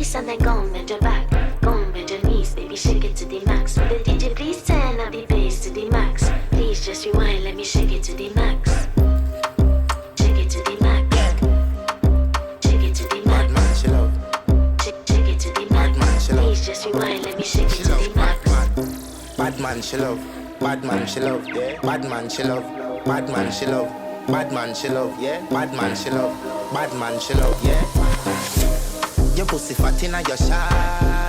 knees and then go and bend your back. Go and bend your knees, baby, shake it to the max. With the DJ, please turn up the bass to the max. Please just rewind, let me shake it to the max. Shake it to the max. Shake it to the max. Bad man, she love. Shake it to the max. Bad man, she love. Please just rewind, let me shake it to the max. Bad man, she love. Bad man, she love. Yeah. Bad man, she love. Bad man, she love. Bad man, she love. Yeah. Bad man, she love. Bad man, she love. Yeah. Your pussy fat inna your shaft.